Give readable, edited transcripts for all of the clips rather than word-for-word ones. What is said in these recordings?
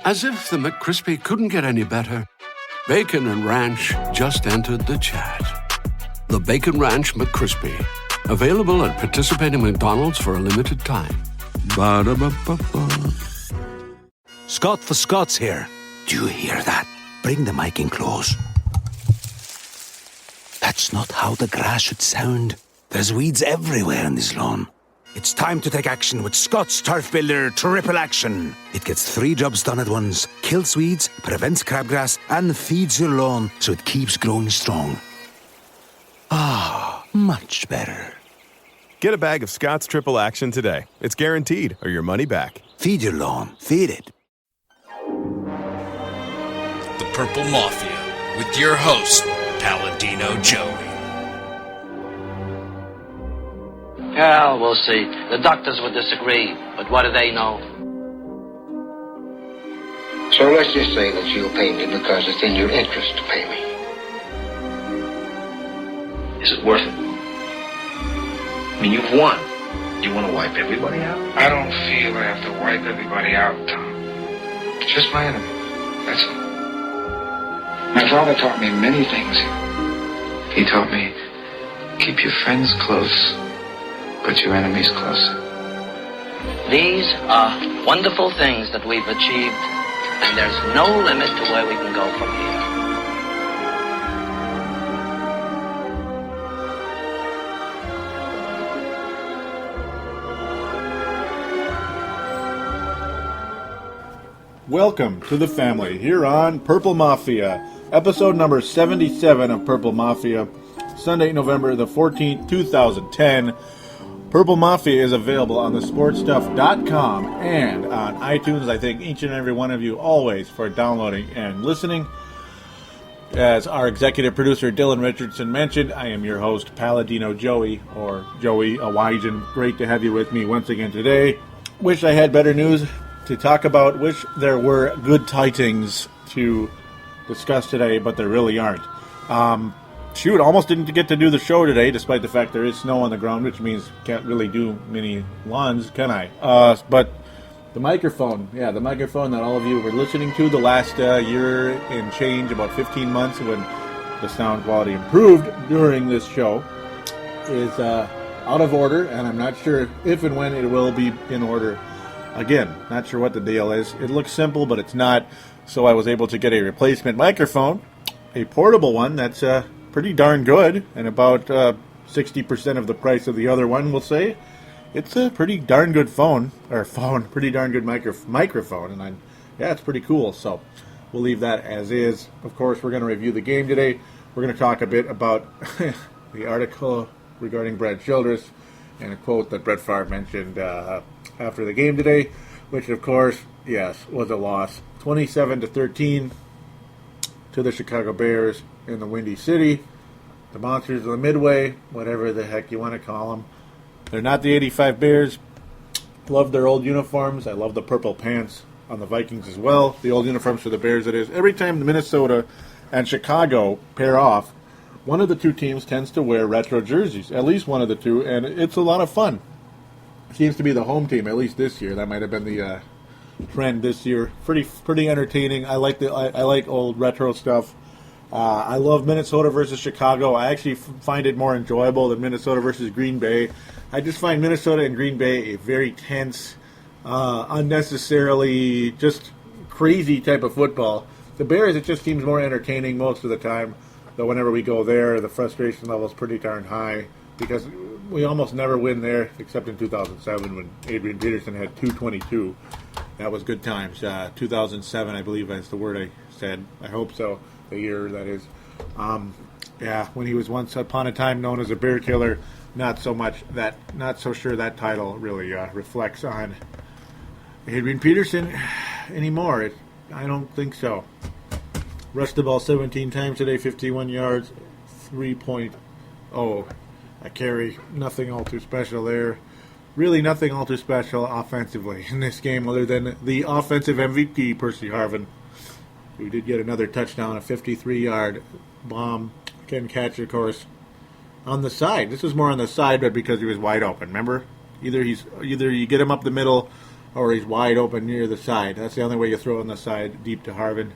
As if the McCrispy couldn't get any better, Bacon and Ranch just entered the chat. The Bacon Ranch McCrispy, available at participating McDonald's for a limited time. Ba-da-ba-ba-ba. Scott for Scots here. Do you hear that? Bring the mic in close. That's not how the grass should sound. There's weeds everywhere in this lawn. It's time to take action with Scott's Turf Builder Triple Action. It gets 3 jobs done at once. Kills weeds, prevents crabgrass, and feeds your lawn so it keeps growing strong. Ah, much better. Get a bag of Scott's Triple Action today. It's guaranteed, or your money back. Feed your lawn. Feed it. The Purple Mafia, with your host, Paladino Joey. Well, we'll see. The doctors would disagree, but what do they know? So let's just say that you'll pay me because it's in your interest to pay me. Is it worth it? I mean, you've won. Do you want to wipe everybody out? I don't feel I have to wipe everybody out, Tom. Just my enemies. That's all. My father taught me many things. He taught me, keep your friends close, but your enemies closer. These are wonderful things that we've achieved, and there's no limit to where we can go from here. Welcome to the family here on Purple Mafia, episode number 77 of Purple Mafia, Sunday, November the 14th, 2010. Purple Mafia is available on thesportstuff.com and on iTunes. I thank each and every one of you always for downloading and listening. As our executive producer Dylan Richardson mentioned, I am your host, Paladino Joey, or Joey Awajan. Great to have you with me once again today. Wish I had better news to talk about. Wish there were good tidings to discuss today, but there really aren't. Almost didn't get to do the show today, despite the fact there is snow on the ground, which means can't really do many lawns, can I? But the microphone that all of you were listening to the last year and change, about 15 months, when the sound quality improved during this show, is out of order, and I'm not sure if and when it will be in order. Again, not sure what the deal is. It looks simple, but it's not, so I was able to get a replacement microphone, a portable one that's pretty darn good, and about 60% of the price of the other one, we'll say. It's a pretty darn good pretty darn good microphone, and it's pretty cool, so we'll leave that as is. Of course, we're going to review the game today. We're going to talk a bit about the article regarding Brad Childress, and a quote that Brett Favre mentioned after the game today, which, of course, yes, was a loss. 27-13 to the Chicago Bears in the Windy City. The Monsters of the Midway, whatever the heck you want to call them. They're not the 85 Bears. Love their old uniforms. I love the purple pants on the Vikings as well. The old uniforms for the Bears, it is. Every time the Minnesota and Chicago pair off, one of the two teams tends to wear retro jerseys. At least one of the two, and it's a lot of fun. Seems to be the home team, at least this year. That might have been the trend this year. Pretty entertaining. I like old retro stuff. I love Minnesota versus Chicago. I actually find it more enjoyable than Minnesota versus Green Bay. I just find Minnesota and Green Bay a very tense, unnecessarily just crazy type of football. The Bears, it just seems more entertaining most of the time. Though whenever we go there, the frustration level is pretty darn high because we almost never win there, except in 2007 when Adrian Peterson had 222. That was good times. 2007, I believe that's the word I said. I hope so. The year, that is. When he was once upon a time known as a bear killer, not so sure that title really reflects on Adrian Peterson anymore. I don't think so. Rushed the ball 17 times today, 51 yards, 3.0 a carry. Nothing all too special there. Really nothing all too special offensively in this game other than the offensive MVP, Percy Harvin. We did get another touchdown, a 53-yard bomb. Can catch, of course, on the side. This was more on the side, but because he was wide open, remember? Either you get him up the middle or he's wide open near the side. That's the only way you throw on the side, deep to Harvin,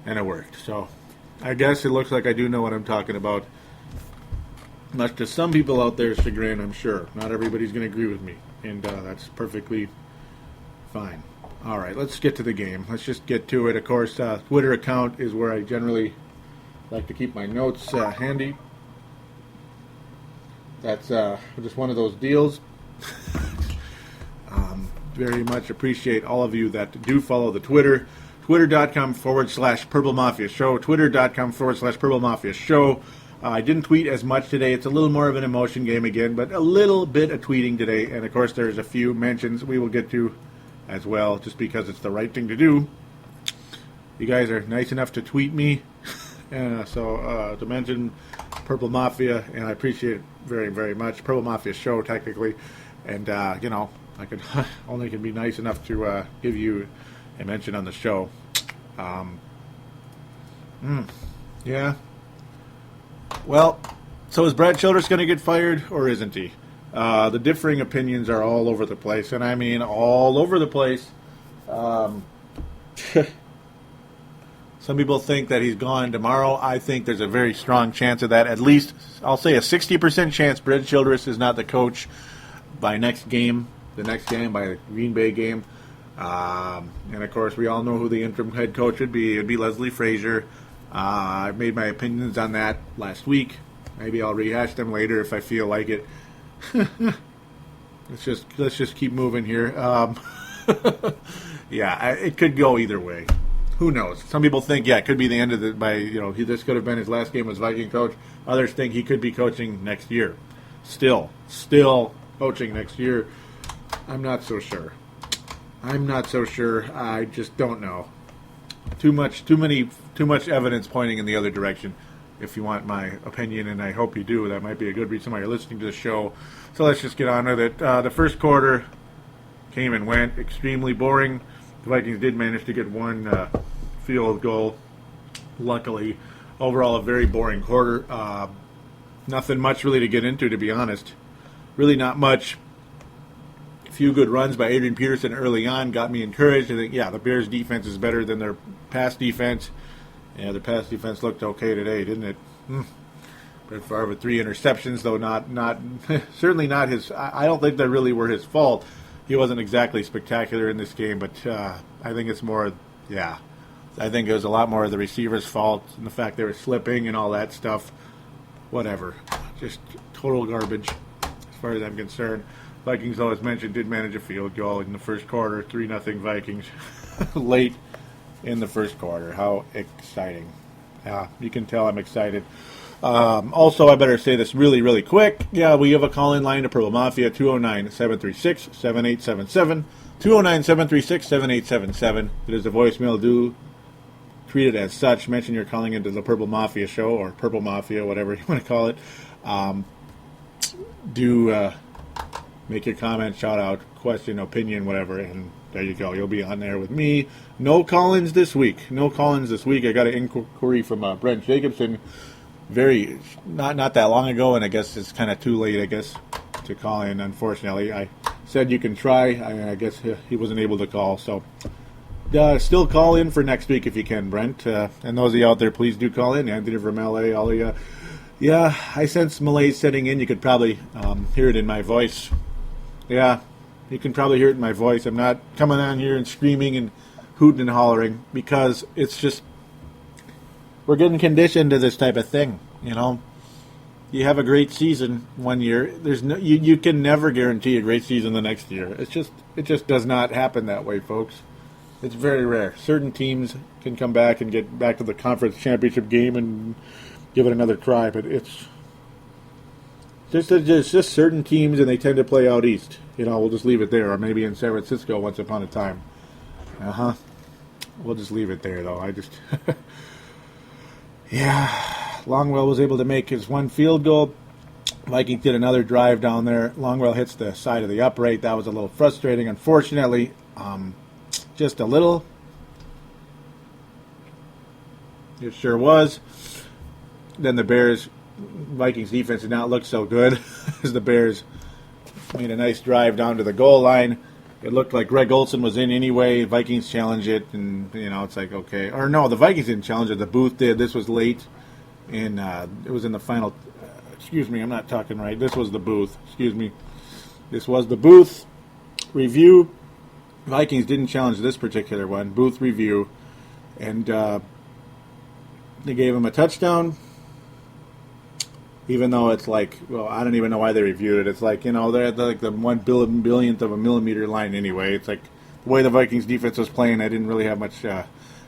and it worked. So I guess it looks like I do know what I'm talking about. Much to some people out there's chagrin, I'm sure. Not everybody's going to agree with me, and that's perfectly fine. All right, let's get to the game. Let's just get to it. Of course, Twitter account is where I generally like to keep my notes handy. That's just one of those deals. Very much appreciate all of you that do follow the Twitter. Twitter.com/Purple Mafia Show. Twitter.com/Purple Mafia Show. I didn't tweet as much today. It's a little more of an emotion game again, but a little bit of tweeting today. And, of course, there's a few mentions we will get to as well, just because it's the right thing to do. You guys are nice enough to tweet me. So to mention Purple Mafia, and I appreciate it very, very much. Purple Mafia Show, technically. And, I could only can be nice enough to give you a mention on the show. Yeah. Well, so is Brad Childress going to get fired, or isn't he? The differing opinions are all over the place, and I mean all over the place. Some people think that he's gone tomorrow. I think there's a very strong chance of that. At least, I'll say a 60% chance Brad Childress is not the coach by the next game, by the Green Bay game. And, of course, we all know who the interim head coach would be. It would be Leslie Frazier. I made my opinions on that last week. Maybe I'll rehash them later if I feel like it. Let's just keep moving here. Yeah, it could go either way. Who knows? Some people think, it could be the end of this could have been his last game as Viking coach. Others think he could be coaching next year. Still coaching next year. I'm not so sure. I just don't know. Too much evidence pointing in the other direction. If you want my opinion, and I hope you do, that might be a good reason why you're listening to the show. So let's just get on with it. The first quarter came and went, extremely boring. The Vikings did manage to get one field goal, luckily. Overall, a very boring quarter. Nothing much really to get into, to be honest. Really not much. A few good runs by Adrian Peterson early on got me encouraged. I think, the Bears' defense is better than their pass defense. Yeah, their pass defense looked okay today, didn't it? Brett Favre with 3 interceptions, though not certainly not his. I don't think they really were his fault. He wasn't exactly spectacular in this game, but I think it's more, I think it was a lot more of the receivers' fault and the fact they were slipping and all that stuff. Whatever. Just total garbage as far as I'm concerned. Vikings, though, as mentioned, did manage a field goal in the first quarter, 3-0 Vikings, late in the first quarter. How exciting. You can tell I'm excited. Also, I better say this really, really quick. We have a call-in line to Purple Mafia, 209-736-7877. 209-736-7877. It is a voicemail. Do treat it as such. Mention you're calling into the Purple Mafia show, or Purple Mafia, whatever you want to call it. Make your comment, shout out, question, opinion, whatever, and there you go. You'll be on there with me. No call-ins this week. I got an inquiry from Brent Jacobson not that long ago, and I guess it's kind of too late, to call in, unfortunately. I said you can try. I guess he wasn't able to call, so still call in for next week if you can, Brent. And those of you out there, please do call in. Anthony from LA, all of you. Yeah, I sense malaise setting in. You could probably hear it in my voice. Yeah, you can probably hear it in my voice. I'm not coming on here and screaming and hooting and hollering because it's just we're getting conditioned to this type of thing. You have a great season one year. There's no you can never guarantee a great season the next year. It just does not happen that way, folks. It's very rare. Certain teams can come back and get back to the conference championship game and give it another try, but it's just certain teams, and they tend to play out east. We'll just leave it there, or maybe in San Francisco once upon a time. We'll just leave it there, though. Longwell was able to make his one field goal. Vikings did another drive down there. Longwell hits the side of the upright. That was a little frustrating, unfortunately. Just a little. It sure was. Then the Vikings defense did not look so good as the Bears made a nice drive down to the goal line it looked like Greg Olson was in anyway. Vikings challenged it, and it's like, okay. Or no, the Vikings didn't challenge it. The Booth did. This was late, and it was in the final. Excuse me, I'm not talking right. This was the Booth. Excuse me. This was the Booth review. Vikings didn't challenge this particular one. Booth review, and they gave him a touchdown. Even though it's like, well, I don't even know why they reviewed it. It's like, they're at like the 1/billionth of a millimeter line anyway. It's like the way the Vikings defense was playing, I didn't really have much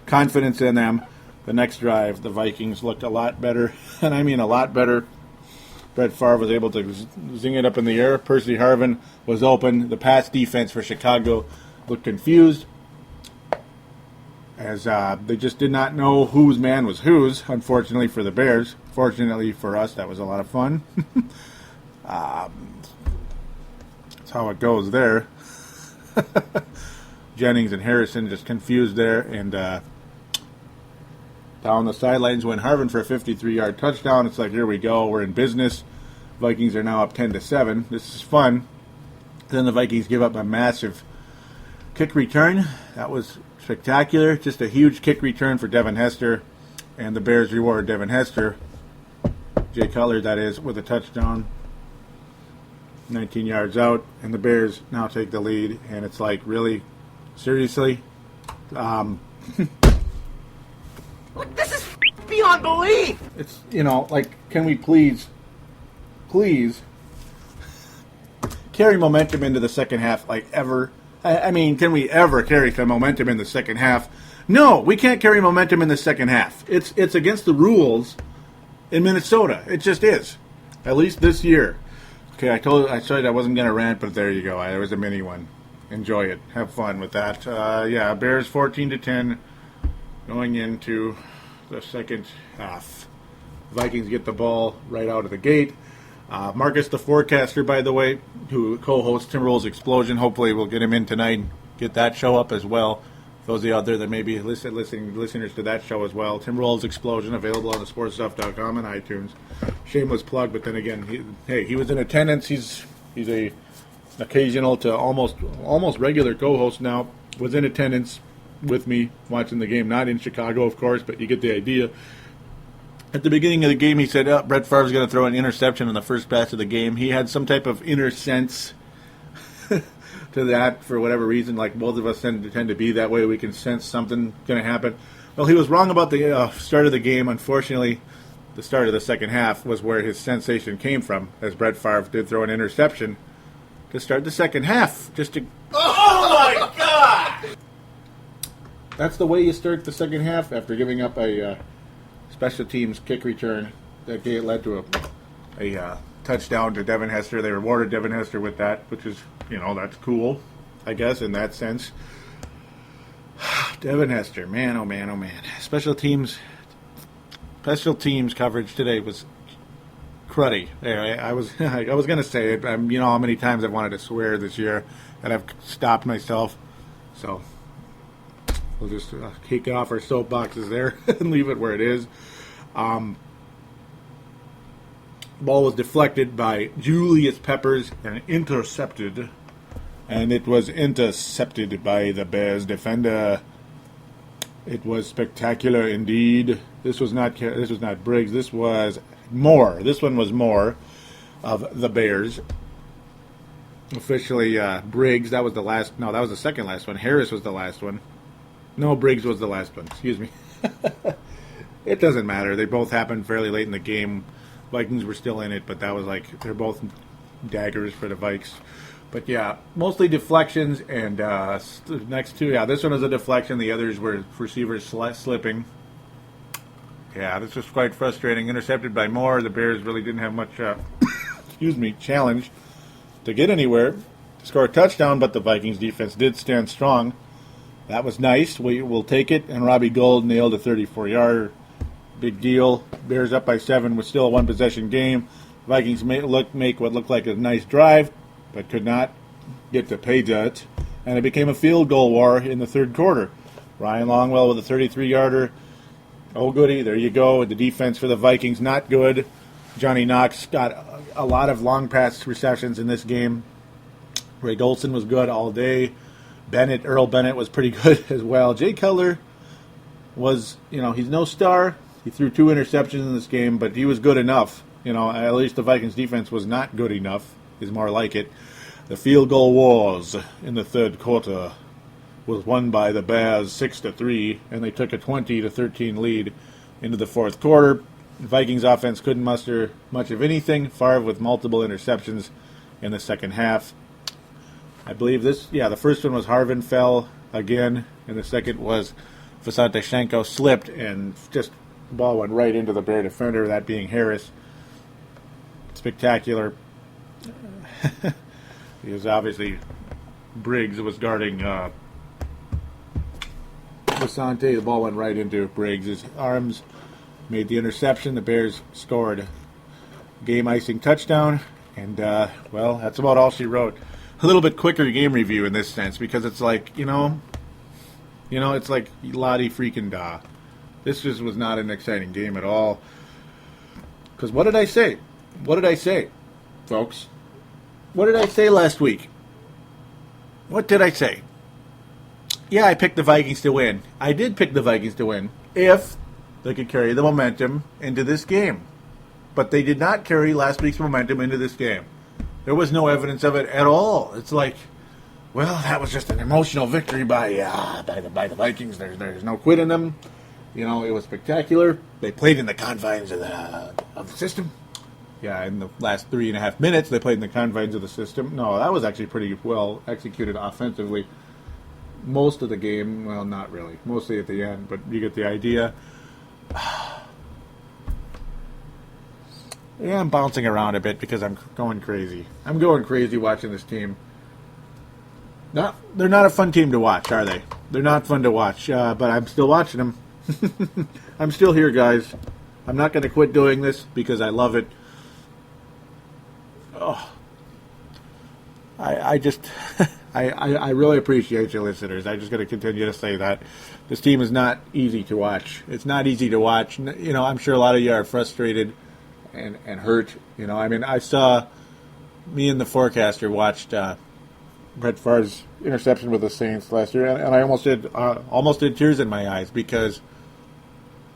confidence in them. The next drive, the Vikings looked a lot better, and I mean a lot better. Brett Favre was able to zing it up in the air. Percy Harvin was open. The pass defense for Chicago looked confused, as they just did not know whose man was whose, unfortunately for the Bears. Fortunately for us, that was a lot of fun. That's how it goes there. Jennings and Harrison just confused there, and down the sidelines went Harvin for a 53-yard touchdown. It's like, here we go, we're in business. Vikings are now up 10-7. This is fun. Then the Vikings give up a massive kick return. That was spectacular. Just a huge kick return for Devin Hester, and the Bears reward Devin Hester, Jay Cutler, that is, with a touchdown. 19 yards out, and the Bears now take the lead, and it's like, really? Seriously? This is beyond belief! It's, like, can we please carry momentum into the second half, like, ever? I mean, can we ever carry some momentum in the second half? No, we can't carry momentum in the second half. It's against the rules in Minnesota. It just is. At least this year. Okay, I said I wasn't going to rant, but there you go. There was a mini one. Enjoy it. Have fun with that. Bears 14-10 going into the second half. Vikings get the ball right out of the gate. Marcus, the forecaster, by the way, who co-hosts Timberwolves Explosion. Hopefully we'll get him in tonight and get that show up as well. Those of you out there that may be listeners to that show as well. Timberwolves Explosion, available on the sportstuff.com and iTunes. Shameless plug, but then again, he was in attendance. He's a occasional to almost regular co-host now. Was in attendance with me watching the game. Not in Chicago, of course, but you get the idea. At the beginning of the game, he said, Brett Favre's going to throw an interception on the first pass of the game. He had some type of inner sense to that for whatever reason. Like both of us tend to be that way. We can sense something going to happen. Well, he was wrong about the start of the game. Unfortunately, the start of the second half was where his sensation came from, as Brett Favre did throw an interception to start the second half. Oh my God! That's the way you start the second half after giving up a special teams kick return that led to a touchdown to Devin Hester. They rewarded Devin Hester with that, which is, that's cool, I guess, in that sense. Devin Hester, man, oh man, oh man. Special teams coverage today was cruddy. Anyway, I was going to say it. You know how many times I've wanted to swear this year, and I've stopped myself. So we'll just kick off our soapboxes there and leave it where it is. Ball was deflected by Julius Peppers and intercepted. And it was intercepted by the Bears defender. It was spectacular indeed. This was not Briggs. This was Moore. This one was Moore of the Bears. Officially, Briggs. That was the last. No, that was the second last one. Harris was the last one. No, Briggs was the last one. Excuse me. It doesn't matter. They both happened fairly late in the game. Vikings were still in it, but that was like, they're both daggers for the Vikes. But yeah, mostly deflections, and next two, this one was a deflection. The others were receivers slipping. Yeah, this was quite frustrating. Intercepted by Moore. The Bears really didn't have much, challenge to get anywhere to score a touchdown, but the Vikings defense did stand strong. That was nice. We will take it, and Robbie Gould nailed a 34-yarder. Big deal. Bears up by 7 with still a one-possession game. Vikings make what looked like a nice drive, but could not get to pay dirt. And it became a field goal war in the third quarter. Ryan Longwell with a 33-yarder. Oh, goody. There you go. The defense for the Vikings, not good. Johnny Knox got a lot of long pass receptions in this game. Ray Golson was good all day. Earl Bennett was pretty good as well. Jay Cutler was, he's no star. He threw 2 interceptions in this game, but he was good enough. At least the Vikings defense was not good enough, is more like it. The field goal wars in the third quarter was won by the Bears 6-3, and they took a 20-13 lead into the fourth quarter. The Vikings offense couldn't muster much of anything. Favre with multiple interceptions in the second half. I believe the first one was Harvin fell again, and the second was Vasantyshenko slipped, and just the ball went right into the Bear defender, that being Harris. Spectacular. Because obviously Briggs was guarding Vasante. The ball went right into Briggs' arms, made the interception. The Bears scored game-icing touchdown, and, that's about all she wrote. A little bit quicker game review in this sense, because it's like, it's like Lottie freaking da. This just was not an exciting game at all. Because what did I say? What did I say, folks? What did I say last week? What did I say? Yeah, I picked the Vikings to win. I did pick the Vikings to win if they could carry the momentum into this game. But they did not carry last week's momentum into this game. There was no evidence of it at all. It's like, well, that was just an emotional victory by the Vikings. There's no quit in them. It was spectacular. They played in the confines of the system. Yeah, in the last 3.5 minutes, they played in the confines of the system. No, that was actually pretty well executed offensively. Most of the game, well, not really. Mostly at the end, but you get the idea. Yeah, I'm bouncing around a bit because I'm going crazy. I'm going crazy watching this team. They're not a fun team to watch, are they? They're not fun to watch, but I'm still watching them. I'm still here, guys. I'm not going to quit doing this because I love it. Oh, I just, I really appreciate you listeners. I'm just going to continue to say that. This team is not easy to watch. It's not easy to watch. I'm sure a lot of you are frustrated and hurt. I saw, me and the forecaster watched Brett Favre's interception with the Saints last year, and I almost did tears in my eyes because,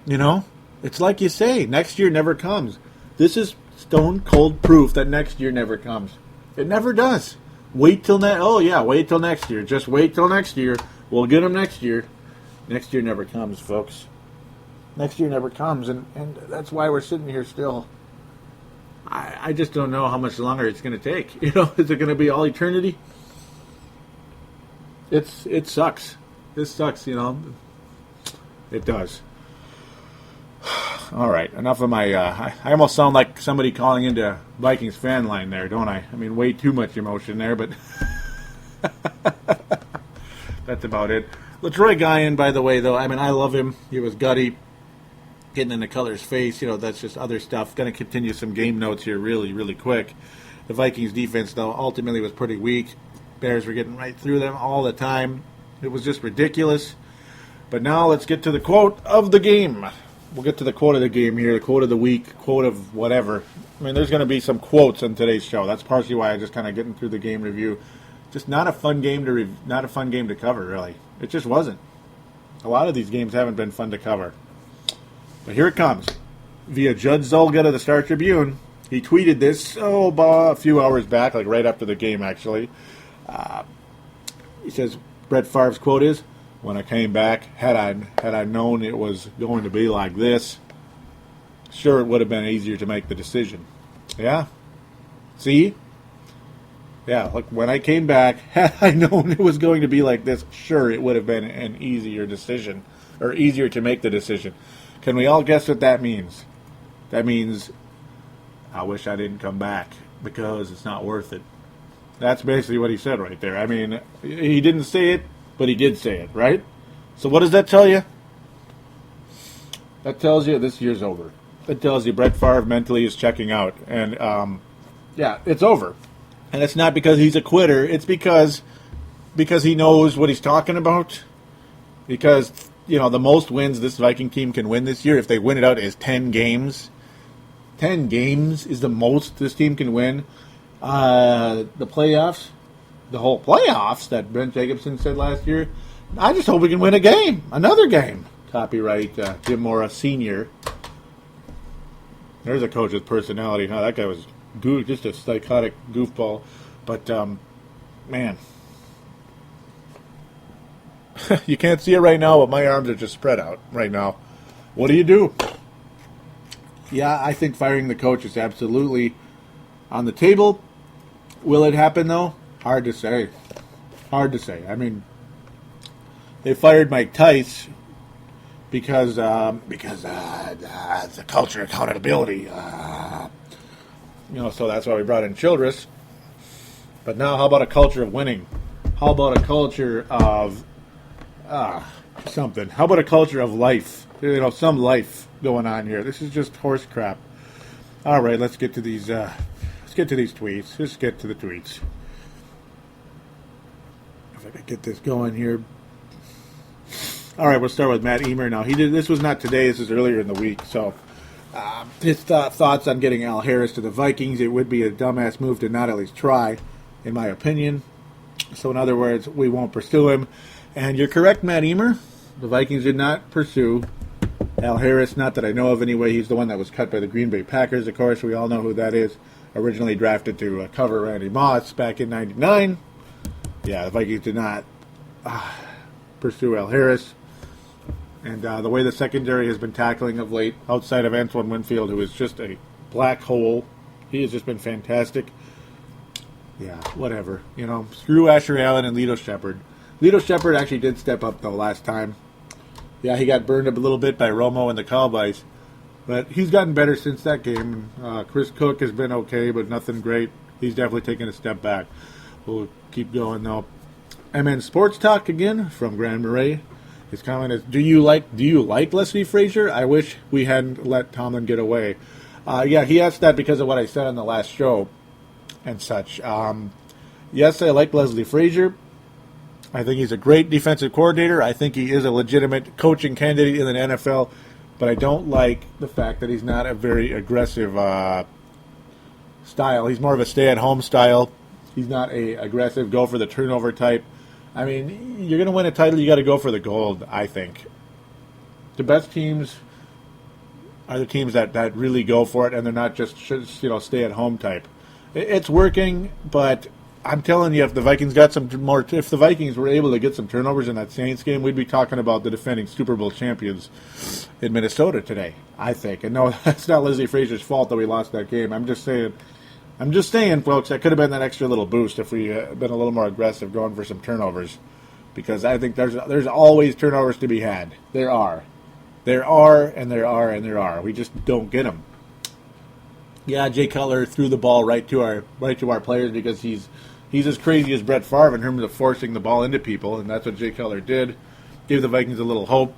it's like you say, next year never comes. This is stone cold proof that next year never comes. It never does. Wait till next year. Just wait till next year. We'll get them next year. Next year never comes, folks. Next year never comes, and that's why we're sitting here still. I just don't know how much longer it's going to take. Is it going to be all eternity? It sucks. This sucks, It does. All right, enough of my... I almost sound like somebody calling into Vikings fan line there, don't I? Way too much emotion there, but... That's about it. LaTroy Guion, by the way, though, I love him. He was gutty. Getting into Cutler's face, that's just other stuff. Going to continue some game notes here really, really quick. The Vikings defense, though, ultimately was pretty weak. Bears were getting right through them all the time. It was just ridiculous. But now let's get to the quote of the game. We'll get to the quote of the game here, the quote of the week, quote of whatever. There's going to be some quotes on today's show. That's partially why I just kind of getting through the game review. Just not a fun game to cover, really. It just wasn't. A lot of these games haven't been fun to cover. But here it comes. Via Judd Zulgad of the Star Tribune. He tweeted this a few hours back, like right after the game, actually. He says, Brett Favre's quote is, "When I came back, had I known it was going to be like this, sure, it would have been easier to make the decision." Yeah? See? Yeah, look, when I came back, had I known it was going to be like this, sure, it would have been an easier decision, or easier to make the decision. Can we all guess what that means? That means, I wish I didn't come back, because it's not worth it. That's basically what he said right there. He didn't say it, but he did say it, right? So what does that tell you? That tells you this year's over. That tells you Brett Favre mentally is checking out. And, it's over. And it's not because he's a quitter. It's because he knows what he's talking about. Because, the most wins this Viking team can win this year, if they win it out, is 10 games. 10 games is the most this team can win. The playoffs, the whole playoffs that Brent Jacobson said last year. I just hope we can win a game, another game. Copyright Jim Mora Sr. There's a coach with personality. Huh? That guy was just a psychotic goofball. But, man. You can't see it right now, but my arms are just spread out right now. What do you do? Yeah, I think firing the coach is absolutely on the table. Will it happen, though? Hard to say. Hard to say. I mean, they fired Mike Tice because it's a culture of accountability. So that's why we brought in Childress. But now, how about a culture of winning? How about a culture of something? How about a culture of life? Some life going on here. This is just horse crap. All right, let's get to these. Let's get to these tweets. Let's get to the tweets. If I could get this going here. All right, we'll start with Matt Emer now. This was not today. This is earlier in the week. So his thoughts on getting Al Harris to the Vikings. It would be a dumbass move to not at least try, in my opinion. So in other words, we won't pursue him. And you're correct, Matt Emer. The Vikings did not pursue Al Harris, not that I know of anyway. He's the one that was cut by the Green Bay Packers, of course. We all know who that is. Originally drafted to cover Randy Moss back in '99. Yeah, the Vikings did not pursue Al Harris. And the way the secondary has been tackling of late, outside of Antoine Winfield, who is just a black hole, he has just been fantastic. Yeah, whatever. Screw Asher Allen and Lito Shepherd. Lito Shepherd actually did step up, though, last time. Yeah, he got burned up a little bit by Romo and the Cowboys. But he's gotten better since that game. Chris Cook has been okay, but nothing great. He's definitely taken a step back. We'll keep going, though. MN Sports Talk again from Grand Marais. His comment is, do you like Leslie Frazier? I wish we hadn't let Tomlin get away. Yeah, he asked that because of what I said on the last show and such. Yes, I like Leslie Frazier. I think he's a great defensive coordinator. I think he is a legitimate coaching candidate in the NFL, but I don't like the fact that he's not a very aggressive style. He's more of a stay-at-home style. He's not a aggressive, go-for-the-turnover type. I mean, you're going to win a title, you got to go for the gold, I think. The best teams are the teams that really go for it, and they're not just stay-at-home type. It's working, but I'm telling you, if the Vikings if the Vikings were able to get some turnovers in that Saints game, we'd be talking about the defending Super Bowl champions in Minnesota today, I think. And no, that's not Leslie Frazier's fault that we lost that game. I'm just saying, folks, that could have been that extra little boost if we had been a little more aggressive going for some turnovers. Because I think there's always turnovers to be had. There are. And there are. We just don't get them. Yeah, Jay Cutler threw the ball right to our players because he's as crazy as Brett Favre in terms of forcing the ball into people, and that's what Jay Cutler did. Gave the Vikings a little hope.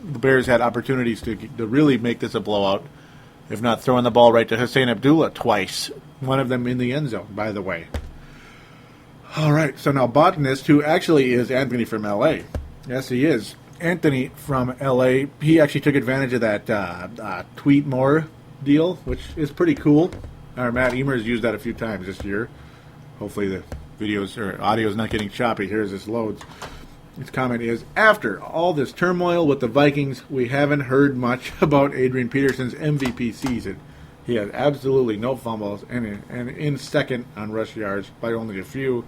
The Bears had opportunities to really make this a blowout, if not throwing the ball right to Hussein Abdullah twice. One of them in the end zone, by the way. All right, so now Botanist, who actually is Anthony from L.A. Yes, he is. Anthony from L.A., he actually took advantage of that tweet more deal, which is pretty cool. Matt Emer's used that a few times this year. Hopefully the videos or audio is not getting choppy here as this loads. His comment is, after all this turmoil with the Vikings, we haven't heard much about Adrian Peterson's MVP season. He has absolutely no fumbles and in second on rush yards by only a few.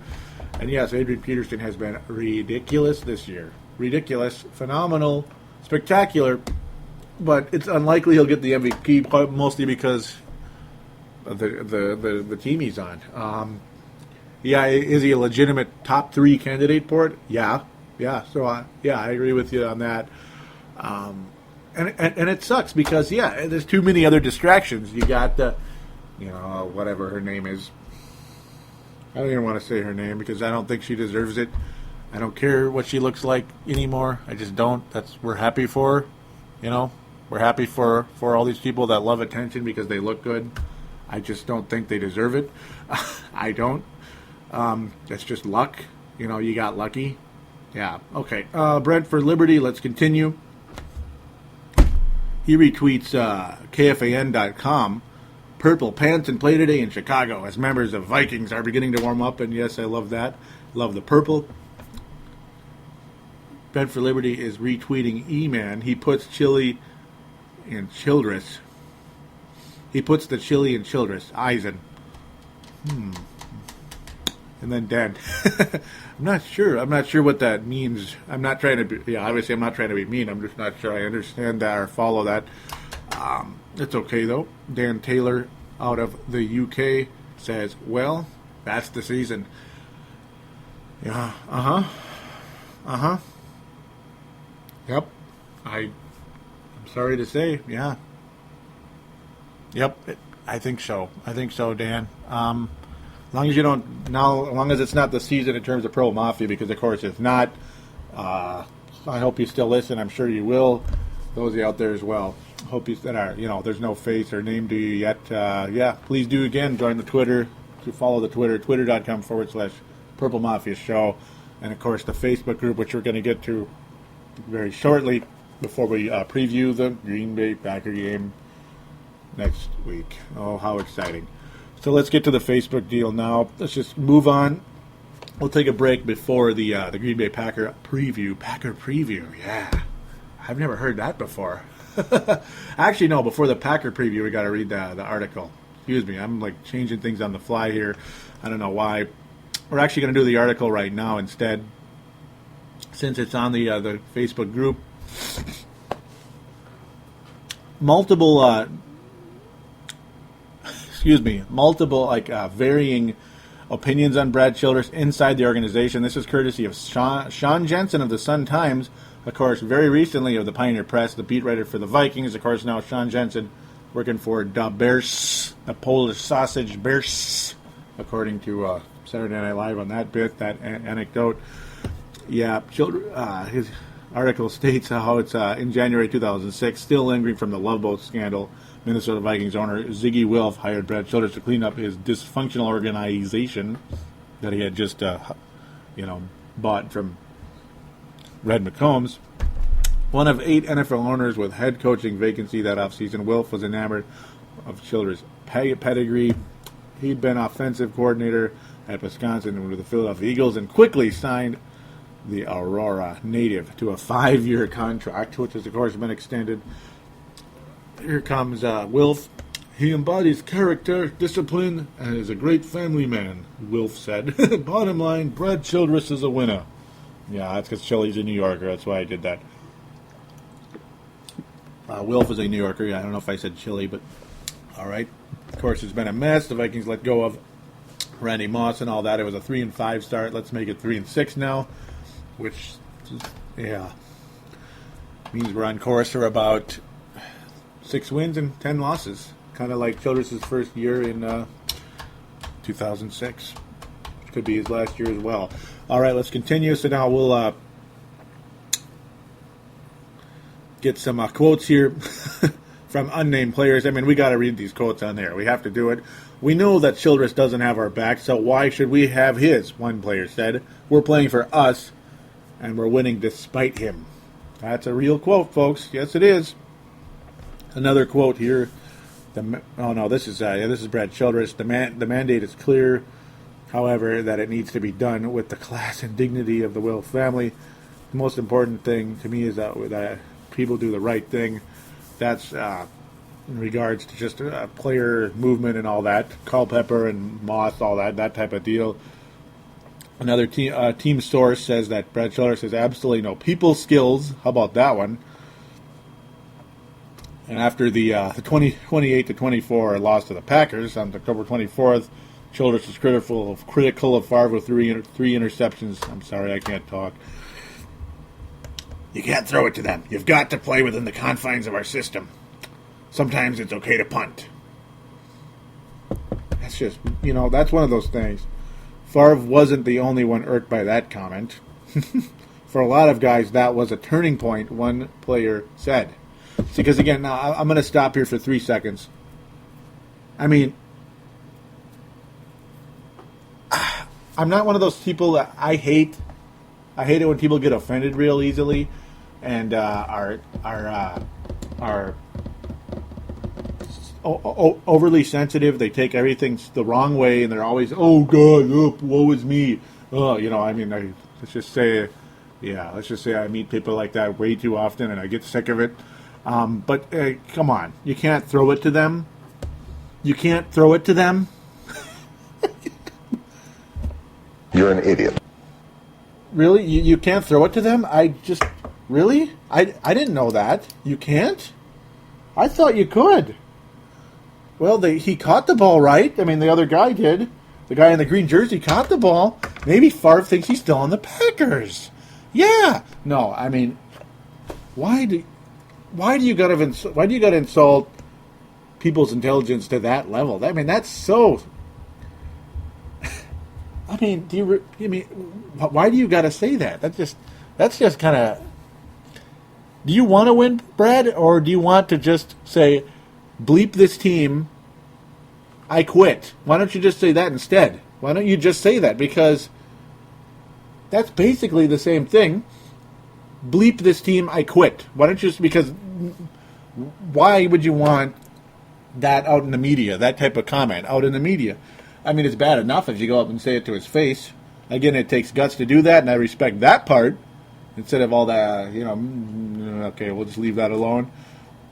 And yes, Adrian Peterson has been ridiculous this year. Ridiculous, phenomenal, spectacular, but it's unlikely he'll get the MVP, mostly because of the team he's on. Yeah, is he a legitimate top 3 candidate for it? Yeah. So I agree with you on that. And it sucks because there's too many other distractions. You got the, whatever her name is. I don't even want to say her name because I don't think she deserves it. I don't care what she looks like anymore. I just don't. We're happy for her. We're happy for all these people that love attention because they look good. I just don't think they deserve it. I don't. That's just luck. You got lucky. Yeah. Okay. Brent for Liberty. Let's continue. He retweets KFAN.com. Purple pants and play today in Chicago as members of Vikings are beginning to warm up, and yes, I love that. Love the purple. Bed for Liberty is retweeting E-Man. He puts chili in Childress. He puts the chili in Childress. Eisen. And then Dan. I'm not sure what that means. I'm not trying to be, obviously I'm not trying to be mean. I'm just not sure I understand that or follow that. It's okay though. Dan Taylor out of the UK says, well, that's the season. Yeah, Yep. I'm sorry to say, yeah. Yep, I think so. Dan. As long as it's not the season in terms of Pro Mafia, because of course it's not. I hope you still listen. I'm sure you will. Those of you out there as well. Hope you that are, there's no face or name to you yet. Please do again. Join the Twitter. To follow the Twitter, twitter.com/Purple Mafia Show, and of course the Facebook group, which we're going to get to very shortly before we preview the Green Bay Packer game next week. Oh, how exciting! So let's get to the Facebook deal now. Let's just move on. We'll take a break before the Green Bay Packer preview. Packer preview, yeah. I've never heard that before. Actually, no, before the Packer preview, we got to read the article. Excuse me, I'm like changing things on the fly here. I don't know why. We're actually going to do the article right now instead, since it's on the Facebook group. Multiple varying opinions on Brad Childress inside the organization. This is courtesy of Sean Jensen of the Sun-Times, of course, very recently of the Pioneer Press, the beat writer for the Vikings. Of course, now Sean Jensen working for Da Bears, the Polish sausage Bears, according to Saturday Night Live on that anecdote. Yeah, his article states how it's in January 2006, still lingering from the Love Boat scandal. Minnesota Vikings owner Ziggy Wilf hired Brad Childress to clean up his dysfunctional organization that he had just, bought from Red McCombs. One of 8 NFL owners with head coaching vacancy that offseason, Wilf was enamored of Childress' pedigree. He'd been offensive coordinator at Wisconsin with the Philadelphia Eagles and quickly signed the Aurora native to a 5-year contract, which has, of course, been extended. Here comes Wilf. He embodies character, discipline, and is a great family man, Wilf said. Bottom line, Brad Childress is a winner. Yeah, that's because Chili's a New Yorker. That's why I did that. Wilf is a New Yorker. Yeah, I don't know if I said Chili, but all right. Of course, it's been a mess. The Vikings let go of Randy Moss and all that. It was a 3-5 start. Let's make it 3-6 now, which, yeah, means we're on course for about 6 wins and 10 losses. Kind of like Childress' first year in 2006. Could be his last year as well. All right, let's continue. So now we'll get some quotes here from unnamed players. I mean, we got to read these quotes on there. We have to do it. We know that Childress doesn't have our back, so why should we have his? One player said. We're playing for us, and we're winning despite him. That's a real quote, folks. Yes, it is. Another quote here. This is Brad Childress. The mandate is clear, however, that it needs to be done with the class and dignity of the Wilf family. The most important thing to me is that people do the right thing. That's in regards to just player movement and all that. Culpepper and Moss, all that type of deal. Another team source says that Brad Childress has absolutely no people skills. How about that one? And after the 28-24 loss to the Packers on October 24th, Childress was critical of Favre with three interceptions. I'm sorry, I can't talk. You can't throw it to them. You've got to play within the confines of our system. Sometimes it's okay to punt. That's just, that's one of those things. Favre wasn't the only one irked by that comment. For a lot of guys, that was a turning point, one player said. See, because again, now I'm going to stop here for 3 seconds. I mean, I'm not one of those people that I hate it when people get offended real easily and are overly sensitive. They take everything the wrong way, and they're always, oh God, woe is me. let's just say I meet people like that way too often and I get sick of it. But come on, you can't throw it to them. You can't throw it to them. You're an idiot. Really? You can't throw it to them? Really? I didn't know that. You can't? I thought you could. Well, he caught the ball right. I mean, the other guy did. The guy in the green jersey caught the ball. Maybe Favre thinks he's still on the Packers. Yeah. No, I mean, why do you gotta insult people's intelligence to that level? I mean, that's so. I mean, why do you got to say that? That's just kind of. Do you want to win, Brad, or do you want to just say, bleep this team, I quit? Why don't you just say that instead? Why don't you just say that? Because that's basically the same thing. Bleep this team, I quit. Why don't you just, because why would you want that out in the media, that type of comment out in the media? I mean, it's bad enough if you go up and say it to his face. Again, it takes guts to do that, and I respect that part. Instead of all that, okay, we'll just leave that alone.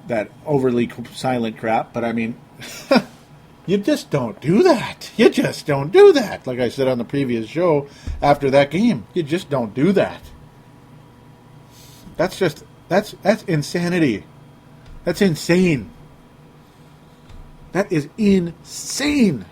That overly silent crap. But I mean, you just don't do that. You just don't do that. Like I said on the previous show after that game, you just don't do that. That's insanity. That's insane. That is insane.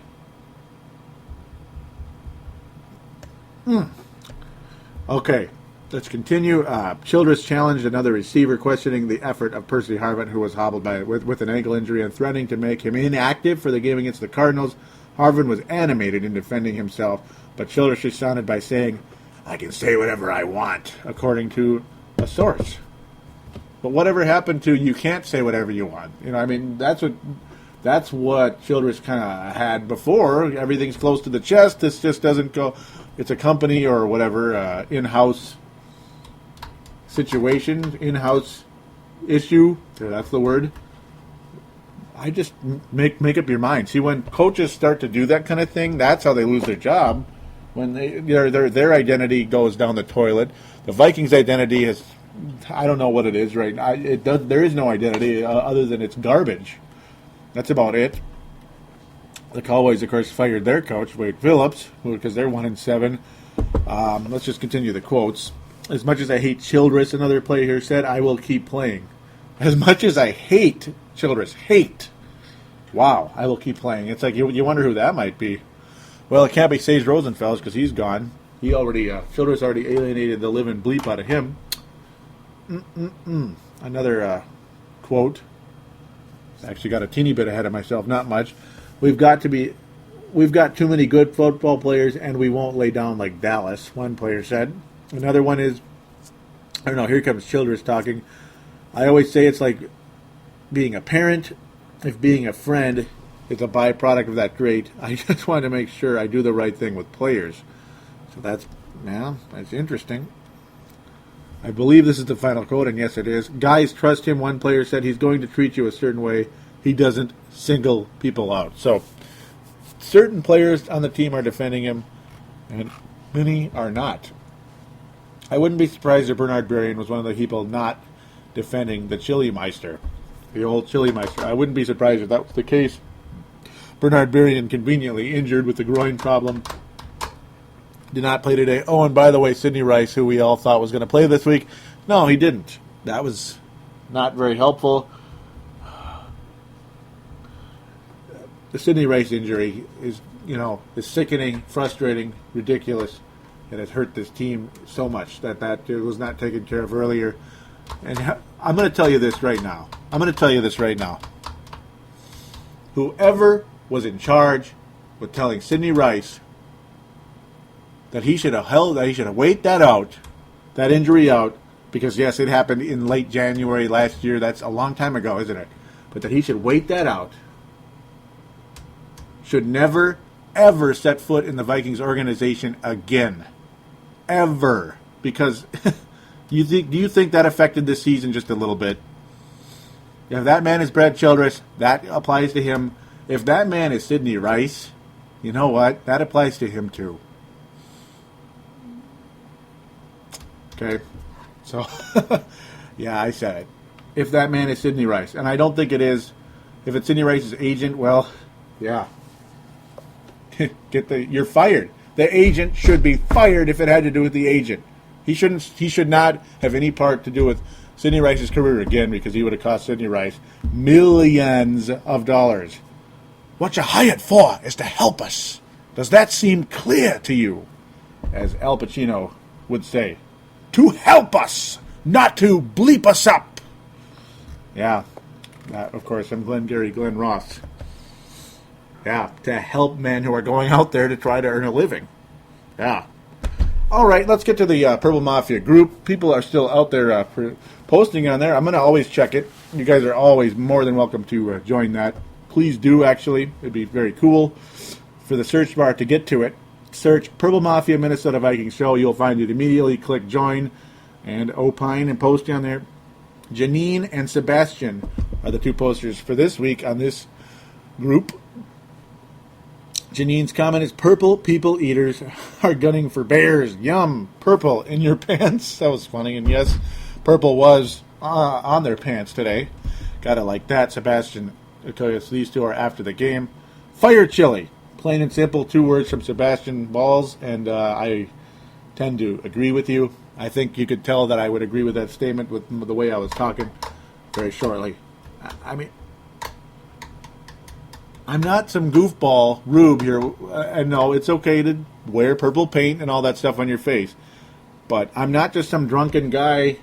Okay, let's continue. Childress challenged another receiver, questioning the effort of Percy Harvin, who was hobbled with an ankle injury and threatening to make him inactive for the game against the Cardinals. Harvin was animated in defending himself, but Childress responded by saying, "I can say whatever I want," according to a source. But whatever happened to you can't say whatever you want? I mean, that's what Childress kind of had before. Everything's close to the chest. This just doesn't go. It's a company or whatever, in-house situation, in-house issue. That's the word. I just make up your mind. See, when coaches start to do that kind of thing, that's how they lose their job. When their identity goes down the toilet. The Vikings' identity is, I don't know what it is right now. There is no identity other than it's garbage. That's about it. The Cowboys, of course, fired their coach, Wade Phillips, because they're 1-7. Let's just continue the quotes. As much as I hate Childress, another player here said, I will keep playing. As much as I hate Childress, wow, I will keep playing. It's like you wonder who that might be. Well, it can't be Sage Rosenfels because he's gone. Childress already alienated the living bleep out of him. Another quote. Actually got a teeny bit ahead of myself, not much. We've got too many good football players, and we won't lay down like Dallas, one player said. Another one is, I don't know, here comes Childress talking. I always say it's like being a parent. If being a friend is a byproduct of that, great. I just want to make sure I do the right thing with players. So that's interesting. I believe this is the final quote, and yes, it is. Guys, trust him. One player said he's going to treat you a certain way. He doesn't single people out. So, certain players on the team are defending him, and many are not. I wouldn't be surprised if Bernard Berrien was one of the people not defending the Chili Meister, the old Chili Meister. I wouldn't be surprised if that was the case. Bernard Berrien conveniently injured with the groin problem. Did not play today. Oh, and by the way, Sidney Rice, who we all thought was going to play this week, no, he didn't. That was not very helpful. The Sidney Rice injury is sickening, frustrating, ridiculous, and it hurt this team so much that it was not taken care of earlier. And I'm going to tell you this right now. Whoever was in charge with telling Sidney Rice that he should have wait that injury out, because yes, it happened in late January last year. That's a long time ago, isn't it? But that he should wait that out. Should never, ever set foot in the Vikings organization again. Ever. Because do you think that affected this season just a little bit? If that man is Brad Childress, that applies to him. If that man is Sidney Rice, you know what? That applies to him too. Okay? So, yeah, I said it. If that man is Sidney Rice. And I don't think it is. If it's Sidney Rice's agent, well, yeah. You're fired. The agent should be fired if it had to do with the agent. He should not have any part to do with Sidney Rice's career again, because he would have cost Sidney Rice millions of dollars. What you hired for is to help us. Does that seem clear to you? As Al Pacino would say. To help us, not to bleep us up. Yeah. Of course, I'm Glenn Ross. Yeah, to help men who are going out there to try to earn a living. Yeah. All right, let's get to the Purple Mafia group. People are still out there posting on there. I'm going to always check it. You guys are always more than welcome to join that. Please do, actually. It'd be very cool. For the search bar to get to it, search Purple Mafia Minnesota Vikings Show. You'll find it immediately. Click join and opine and post on there. Janine and Sebastian are the two posters for this week on this group. Janine's comment is, purple people eaters are gunning for bears. Yum. Purple in your pants. That was funny. And yes, purple was on their pants today. Gotta like that. Sebastian, I tell you, these two are after the game. Fire chili. Plain and simple. 2 words from Sebastian Balls. And I tend to agree with you. I think you could tell that I would agree with that statement with the way I was talking very shortly. I mean, I'm not some goofball rube here. And no, it's okay to wear purple paint and all that stuff on your face. But I'm not just some drunken guy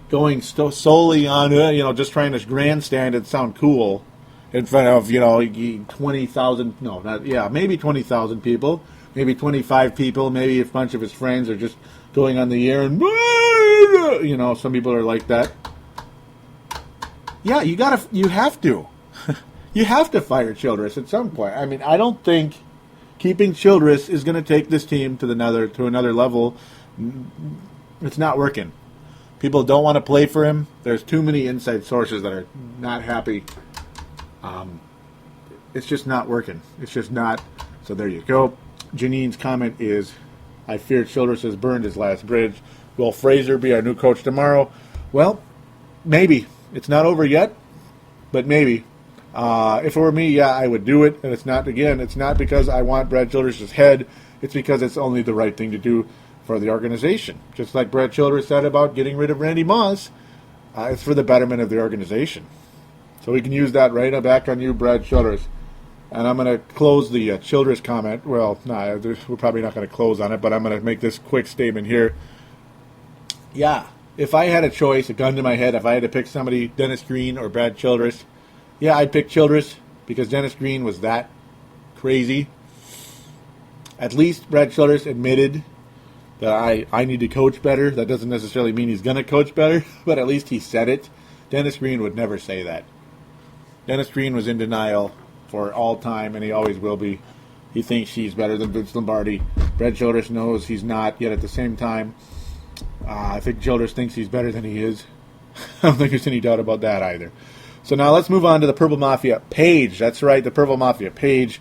going solely on, just trying to grandstand and sound cool in front of, 20,000, maybe 20,000 people, maybe 25 people, maybe a bunch of his friends are just going on the air and, some people are like that. Yeah, you have to. You have to fire Childress at some point. I mean, I don't think keeping Childress is going to take this team to another level. It's not working. People don't want to play for him. There's too many inside sources that are not happy. It's just not working. It's just not. So there you go. Janine's comment is, I fear Childress has burned his last bridge. Will Fraser be our new coach tomorrow? Well, maybe. It's not over yet, but maybe. If it were me, yeah, I would do it. And it's not because I want Brad Childress' head. It's because it's only the right thing to do for the organization. Just like Brad Childress said about getting rid of Randy Moss, it's for the betterment of the organization. So we can use that right back on you, Brad Childress. And I'm going to close the Childress comment. Well, we're probably not going to close on it, but I'm going to make this quick statement here. Yeah, if I had a choice, a gun to my head, if I had to pick somebody, Dennis Green or Brad Childress, yeah, I'd pick Childress because Dennis Green was that crazy. At least Brad Childress admitted that I need to coach better. That doesn't necessarily mean he's going to coach better, but at least he said it. Dennis Green would never say that. Dennis Green was in denial for all time, and he always will be. He thinks he's better than Vince Lombardi. Brad Childress knows he's not, yet at the same time, I think Childress thinks he's better than he is. I don't think there's any doubt about that either. So now let's move on to the Purple Mafia page. That's right, the Purple Mafia page.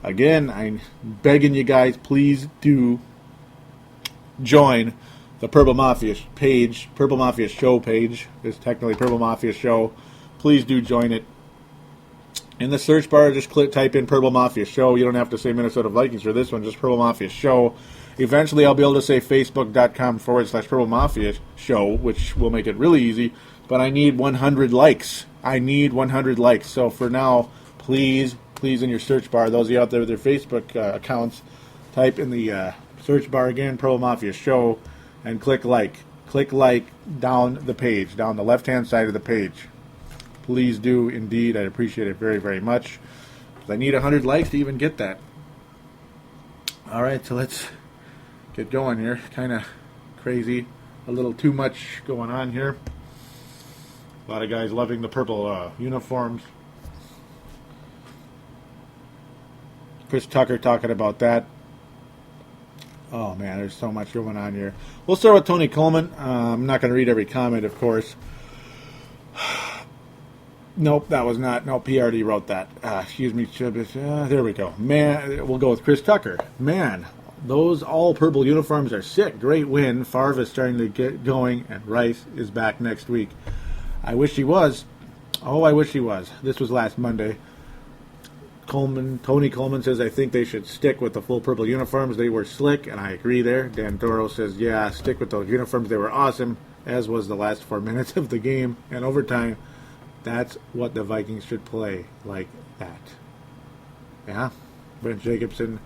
Again, I'm begging you guys, please do join the Purple Mafia page. Purple Mafia show page. It's technically Purple Mafia show. Please do join it. In the search bar, just type in Purple Mafia show. You don't have to say Minnesota Vikings for this one, just Purple Mafia show. Eventually, I'll be able to say facebook.com/Purple Mafia show, which will make it really easy. But I need 100 likes. I need 100 likes. So for now, please in your search bar, those of you out there with their Facebook accounts, type in the search bar again, Purple Mafia show, and click like. Click like down the page, down the left-hand side of the page. Please do indeed. I'd appreciate it very, very much. I need 100 likes to even get that. All right, so let's get going here. Kind of crazy. A little too much going on here. A lot of guys loving the purple uniforms. Chris Tucker talking about that. Oh, man, there's so much going on here. We'll start with Tony Coleman. I'm not going to read every comment, of course. Nope, that was not. Nope, he already wrote that. Excuse me. There we go. Man, we'll go with Chris Tucker. Man, those all-purple uniforms are sick. Great win. Favre is starting to get going, and Rice is back next week. I wish he was. Oh, I wish he was. This was last Monday. Tony Coleman says, I think they should stick with the full purple uniforms. They were slick, and I agree there. Dan Doro says, yeah, stick with those uniforms. They were awesome, as was the last 4 minutes of the game and overtime. That's what the Vikings should play, like that. Yeah, Brent Jacobson.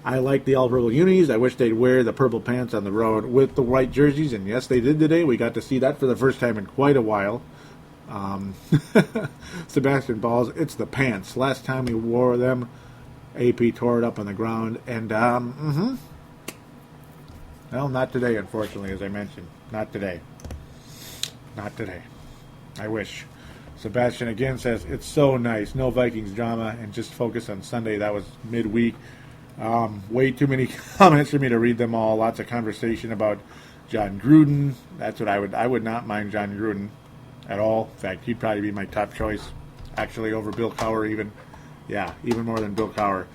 I like the all-purple unis. I wish they'd wear the purple pants on the road with the white jerseys, and yes, they did today. We got to see that for the first time in quite a while. Sebastian Balls, it's the pants. Last time we wore them, AP tore it up on the ground, and well, not today, unfortunately, as I mentioned. Not today. Not today. I wish. Sebastian again says, it's so nice. No Vikings drama, and just focus on Sunday. That was midweek. Way too many comments for me to read them all. Lots of conversation about John Gruden. That's what I would not mind John Gruden at all. In fact, he'd probably be my top choice, actually, over Bill Cowher even. Yeah, even more than Bill Cowher.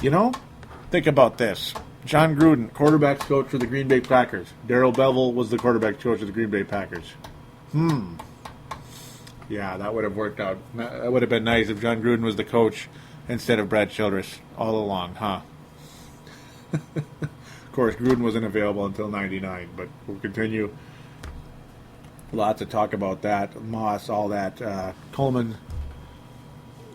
You know, think about this. John Gruden, quarterback's coach for the Green Bay Packers. Darrell Bevell was the quarterback coach of the Green Bay Packers. Yeah, that would have worked out. That would have been nice if John Gruden was the coach instead of Brad Childress all along, huh? Of course, Gruden wasn't available until 99, but we'll continue. Lots of talk about that. Moss, all that. Coleman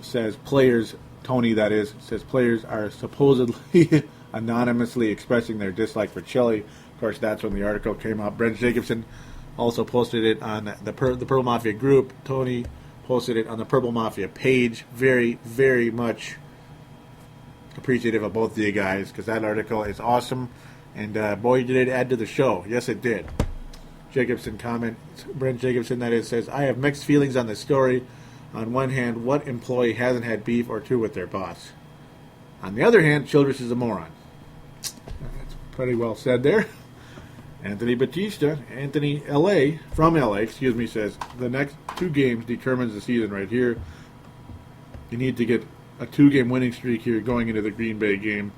says players, Tony that is, says players are supposedly anonymously expressing their dislike for Chili. Of course, that's when the article came out. Brent Jacobson also posted it on the Purple Mafia group. Tony posted it on the Purple Mafia page. Very, very much appreciative of both of you guys, because that article is awesome. And boy, did it add to the show. Yes, it did. Jacobson comment, Brent Jacobson, that is, says, I have mixed feelings on this story. On one hand, what employee hasn't had beef or two with their boss? On the other hand, Childress is a moron. That's pretty well said there. Anthony Batista, from LA, says, the next 2 games determines the season right here. You need to get a 2-game winning streak here going into the Green Bay game.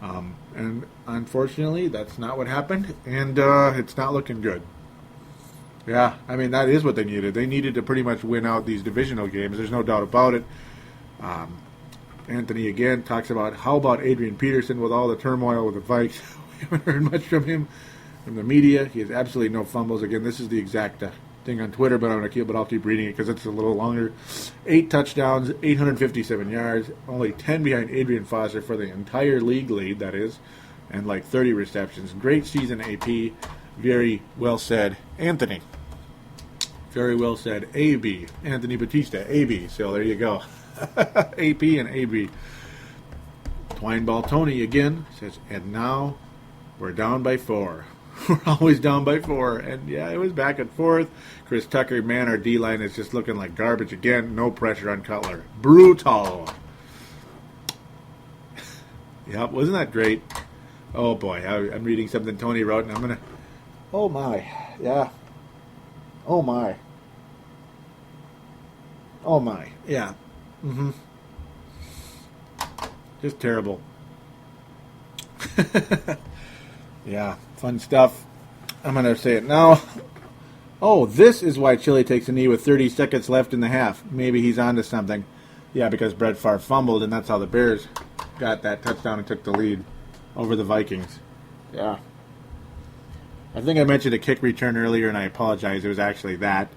And unfortunately, that's not what happened, and it's not looking good. Yeah, I mean, that is what they needed. They needed to pretty much win out these divisional games. There's no doubt about it. Anthony, again, talks about, how about Adrian Peterson with all the turmoil with the Vikes? We haven't heard much from him. From the media, he has absolutely no fumbles. Again, this is the exact thing on Twitter, but I'll keep reading it because it's a little longer. 8 touchdowns, 857 yards, only 10 behind Adrian Foster for the entire league lead, that is, and like 30 receptions. Great season, AP. Very well said, Anthony. Very well said, AB. Anthony Batista, AB. So there you go. AP and AB. Twineball Tony again says, and now we're down by 4. We're always down by 4. And yeah, it was back and forth. Chris Tucker, man, our D-line is just looking like garbage again. No pressure on Cutler. Brutal. Yep, wasn't that great? Oh boy, I'm reading something Tony wrote, and I'm going to... Oh my. Yeah. Oh my. Oh my. Yeah. Just terrible. Yeah, fun stuff. I'm going to say it now. Oh, this is why Chili takes a knee with 30 seconds left in the half. Maybe he's onto something. Yeah, because Brett Favre fumbled, and that's how the Bears got that touchdown and took the lead over the Vikings. Yeah. I think I mentioned a kick return earlier, and I apologize. It was actually that.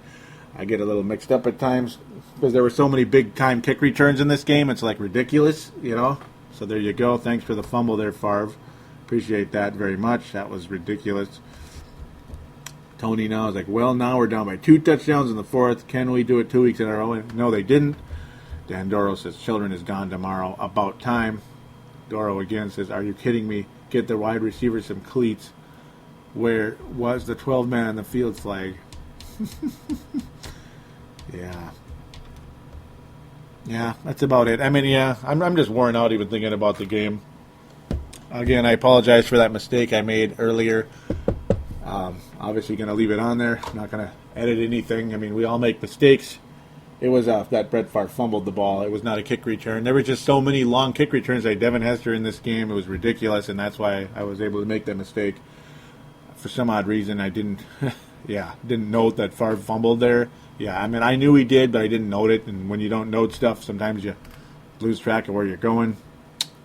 I get a little mixed up at times because there were so many big-time kick returns in this game. It's like ridiculous, you know. So there you go. Thanks for the fumble there, Favre. Appreciate that very much. That was ridiculous. Tony now is like, well, now we're down by 2 touchdowns in the 4th. Can we do it 2 weeks in a row? And no, they didn't. Dan Doro says, Children is gone tomorrow. About time. Doro again says, are you kidding me? Get the wide receiver some cleats. Where was the 12-man on the field flag? Yeah. Yeah, that's about it. I mean, yeah, I'm just worn out even thinking about the game. Again, I apologize for that mistake I made earlier. Obviously going to leave it on there. I'm not going to edit anything. I mean, we all make mistakes. It was that Brett Favre fumbled the ball. It was not a kick return. There were just so many long kick returns by Devin Hester in this game. It was ridiculous, and that's why I was able to make that mistake. For some odd reason, I didn't note that Favre fumbled there. Yeah, I mean, I knew he did, but I didn't note it. And when you don't note stuff, sometimes you lose track of where you're going,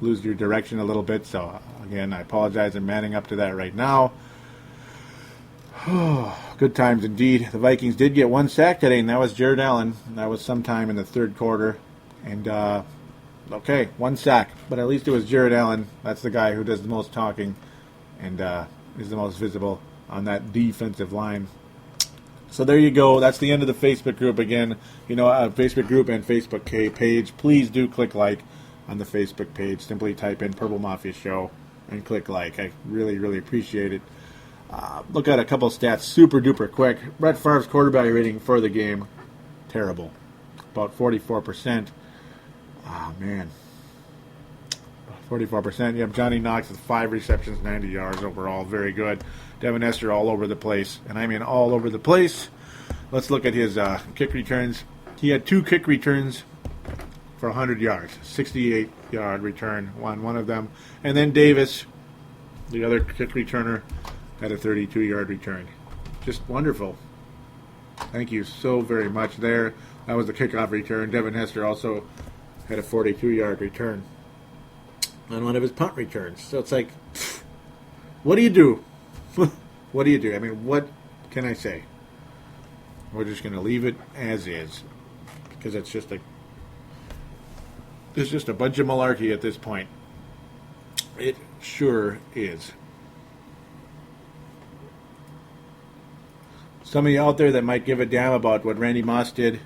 lose your direction a little bit. So, again, I apologize. I'm manning up to that right now. Good times indeed. The Vikings did get one sack today, and that was Jared Allen. That was sometime in the third quarter. And, okay, one sack. But at least it was Jared Allen. That's the guy who does the most talking and is the most visible on that defensive line. So there you go. That's the end of the Facebook group again. Facebook group and Facebook page. Please do click like on the Facebook page. Simply type in Purple Mafia Show and click like. I really, really appreciate it. Look at a couple stats super duper quick. Brett Favre's quarterback rating for the game, terrible. About 44%. Man. 44%. You have Johnny Knox with 5 receptions, 90 yards overall. Very good. Devin Hester all over the place. And I mean all over the place. Let's look at his kick returns. He had 2 kick returns for 100 yards. 68-yard return, one of them. And then Davis, the other kick returner, had a 32-yard return. Just wonderful. Thank you so very much there. That was the kickoff return. Devin Hester also had a 42-yard return on one of his punt returns. So it's like, what do you do? What do you do? I mean, what can I say? We're just going to leave it as is, because it's just a bunch of malarkey at this point. It sure is. Some of you out there that might give a damn about what Randy Moss did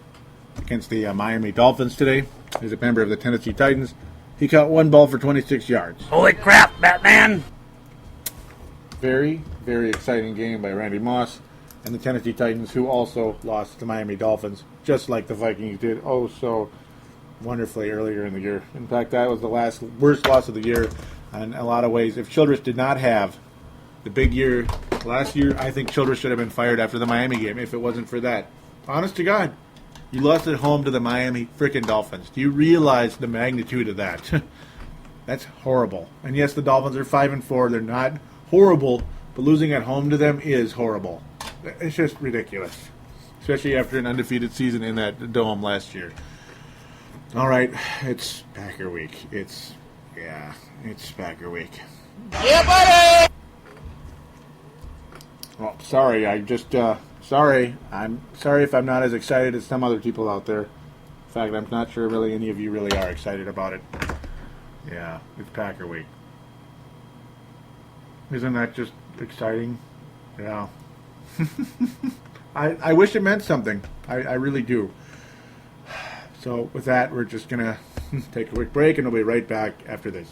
against the Miami Dolphins today. He's a member of the Tennessee Titans. He caught one ball for 26 yards. Holy crap, Batman! Very, very exciting game by Randy Moss and the Tennessee Titans, who also lost to the Miami Dolphins, just like the Vikings did so wonderfully earlier in the year. In fact, that was the worst loss of the year in a lot of ways. If Childress did not have the big year last year, I think Childress should have been fired after the Miami game if it wasn't for that. Honest to God. You lost at home to the Miami frickin' Dolphins. Do you realize the magnitude of that? That's horrible. And yes, the Dolphins are 5-4. They're not horrible, but losing at home to them is horrible. It's just ridiculous, especially after an undefeated season in that dome last year. All right, it's Packer week. It's Packer week. Yeah, buddy! Well, sorry. Sorry. I'm sorry if I'm not as excited as some other people out there. In fact, I'm not sure really any of you really are excited about it. Yeah, it's Packer week. Isn't that just exciting? Yeah. I wish it meant something. I really do. So with that, we're just going to take a quick break, and we'll be right back after this.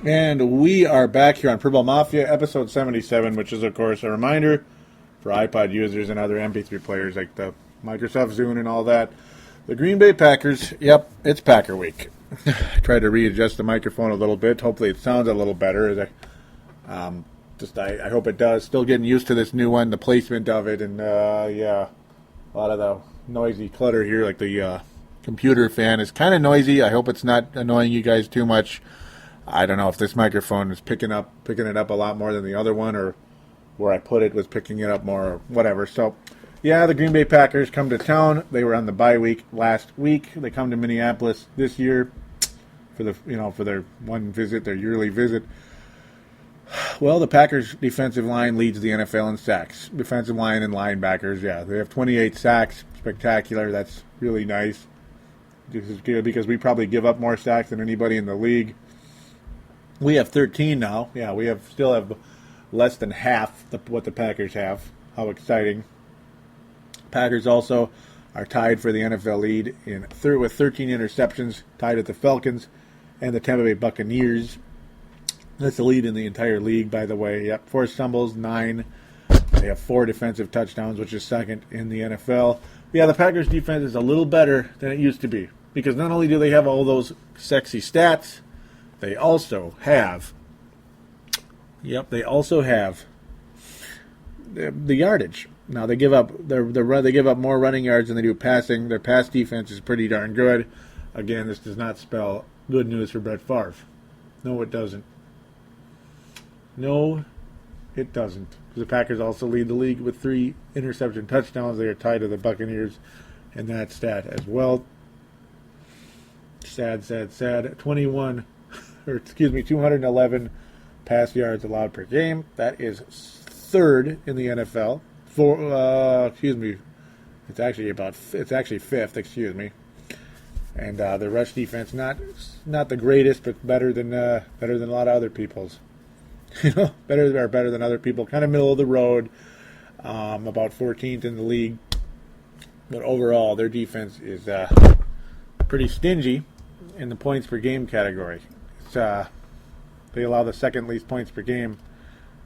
And we are back here on Purple Mafia, episode 77, which is, of course, a reminder for iPod users and other MP3 players like the Microsoft Zune and all that. The Green Bay Packers, yep, it's Packer week. I tried to readjust the microphone a little bit. Hopefully it sounds a little better. I hope it does. Still getting used to this new one, the placement of it, and, a lot of the noisy clutter here, like the computer fan is kind of noisy. I hope it's not annoying you guys too much. I don't know if this microphone is picking it up a lot more than the other one, or where I put it was picking it up more, or whatever. So, yeah, the Green Bay Packers come to town. They were on the bye week last week. They come to Minneapolis this year for their one visit, their yearly visit. Well, the Packers' defensive line leads the NFL in sacks. Defensive line and linebackers, yeah, they have 28 sacks. Spectacular. That's really nice. This is good because we probably give up more sacks than anybody in the league. We have 13 now. Yeah, we still have less than half what the Packers have. How exciting. Packers also are tied for the NFL lead with 13 interceptions, tied at the Falcons and the Tampa Bay Buccaneers. That's the lead in the entire league, by the way. Yep, 4 stumbles, 9. They have 4 defensive touchdowns, which is second in the NFL. Yeah, the Packers' defense is a little better than it used to be, because not only do they have all those sexy stats, they also have the yardage. Now they give up they give up more running yards than they do passing. Their pass defense is pretty darn good. Again, this does not spell good news for Brett Favre. No, it doesn't. No, it doesn't. The Packers also lead the league with 3 interception touchdowns. They are tied to the Buccaneers in that stat as well. Sad. 211 pass yards allowed per game. That is third in the NFL. It's actually 5th. Excuse me. And the rush defense not the greatest, but better than a lot of other people's. better than other people. Kind of middle of the road. About 14th in the league. But overall, their defense is pretty stingy in the points per game category. They allow the second least points per game.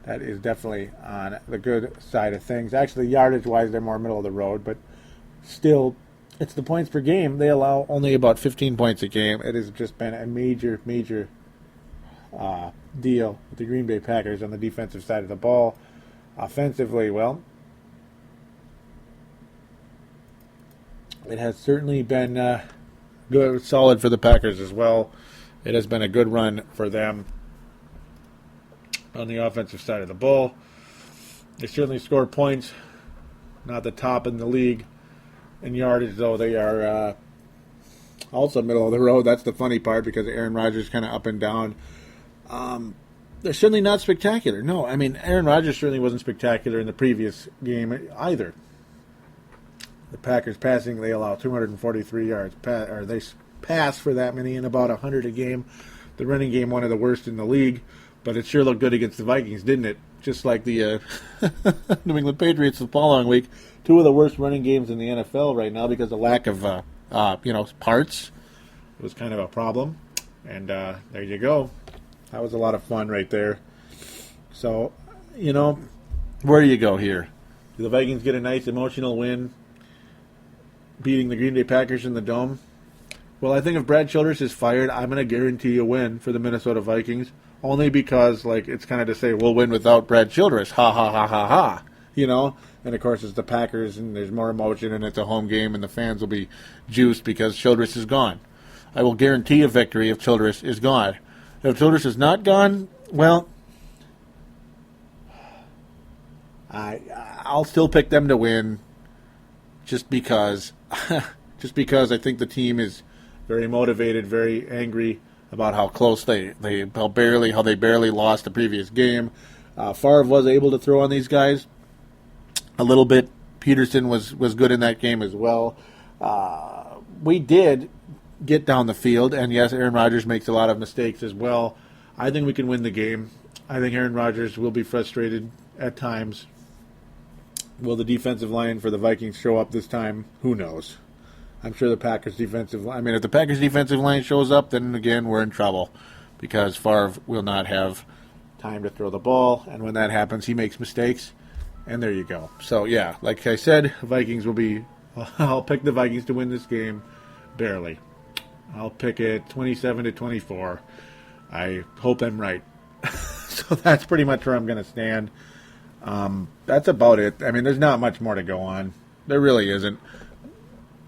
That is definitely on the good side of things. Actually, yardage-wise, they're more middle of the road, but still, it's the points per game. They allow only about 15 points a game. It has just been a major deal with the Green Bay Packers on the defensive side of the ball. Offensively, well, it has certainly been good, solid for the Packers as well. It has been a good run for them on the offensive side of the ball. They certainly score points. Not the top in the league in yardage, though. They are also middle of the road. That's the funny part, because Aaron Rodgers kind of up and down. They're certainly not spectacular. No, I mean, Aaron Rodgers certainly wasn't spectacular in the previous game either. The Packers passing, they allow 243 yards. They pass for that many and about 100 a game. The running game, one of the worst in the league. But it sure looked good against the Vikings, didn't it? Just like the New England Patriots the following week. 2 of the worst running games in the NFL right now because of lack of parts. It was kind of a problem. And there you go. That was a lot of fun right there. So, where do you go here? Do the Vikings get a nice emotional win, beating the Green Bay Packers in the Dome? Well, I think if Brad Childress is fired, I'm going to guarantee a win for the Minnesota Vikings. Only because, it's kind of to say, we'll win without Brad Childress. Ha, ha, ha, ha, ha. And, of course, it's the Packers, and there's more emotion, and it's a home game, and the fans will be juiced because Childress is gone. I will guarantee a victory if Childress is gone. If Childress is not gone, well, I'll still pick them to win just because I think the team is very motivated, very angry about how close they barely lost the previous game. Favre was able to throw on these guys a little bit. Peterson was good in that game as well. We did get down the field, and yes, Aaron Rodgers makes a lot of mistakes as well. I think we can win the game. I think Aaron Rodgers will be frustrated at times. Will the defensive line for the Vikings show up this time? Who knows? I'm sure the Packers defensive line, if the Packers defensive line shows up, then again, we're in trouble because Favre will not have time to throw the ball. And when that happens, he makes mistakes. And there you go. So, yeah, like I said, I'll pick the Vikings to win this game barely. I'll pick it 27-24. I hope I'm right. So that's pretty much where I'm going to stand. That's about it. There's not much more to go on. There really isn't.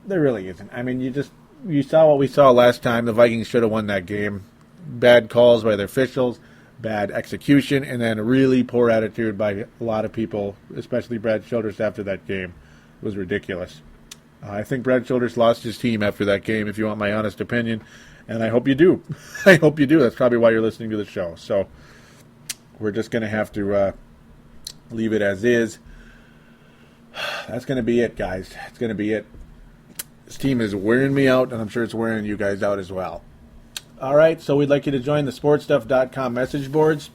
You saw what we saw last time. The Vikings should have won that game. Bad calls by their officials, bad execution, and then a really poor attitude by a lot of people, especially Brad Childress after that game. It was ridiculous. I think Brad Childress lost his team after that game, if you want my honest opinion, and I hope you do. I hope you do. That's probably why you're listening to the show. So we're just going to have to leave it as is. That's going to be it, guys. It's going to be it. This team is wearing me out, and I'm sure it's wearing you guys out as well. All right, so we'd like you to join the sportstuff.com message boards.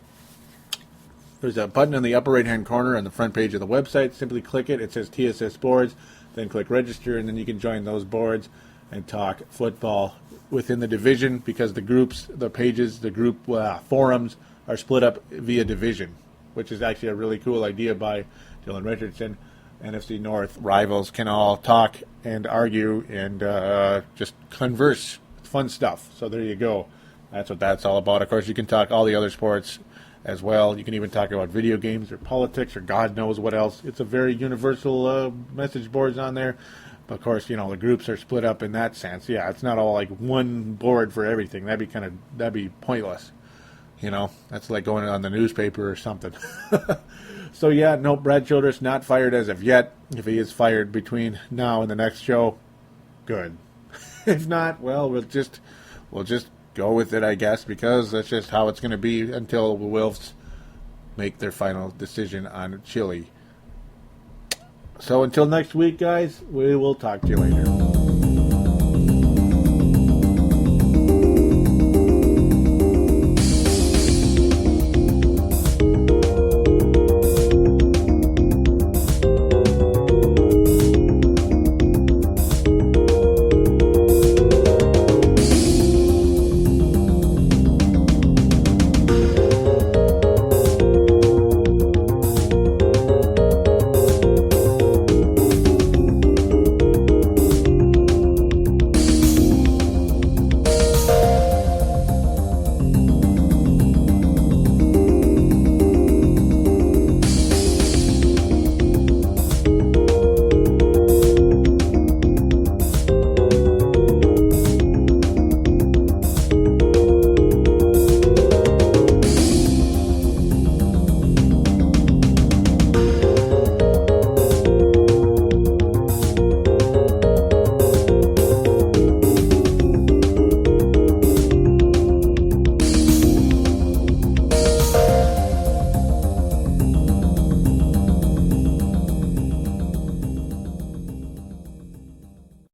There's a button in the upper right-hand corner on the front page of the website. Simply click it. It says TSS Boards. then click register, and then you can join those boards and talk football within the division, because the groups, the pages, the group forums are split up via division, which is actually a really cool idea by Dylan Richardson. NFC North rivals can all talk and argue and just converse. Fun stuff. So there you go. That's what that's all about. Of course, you can talk all the other sports as well. You can even talk about video games or politics or God knows what else. It's a very universal message boards on there. But of course, the groups are split up in that sense. Yeah, it's not all like one board for everything. That'd be pointless. That's like going on the newspaper or something. So yeah, no, Brad Childress not fired as of yet. If he is fired between now and the next show, good. If not, well, we'll just go with it, I guess, because that's just how it's going to be until the Wilfs make their final decision on Chile. So until next week, guys, we will talk to you later.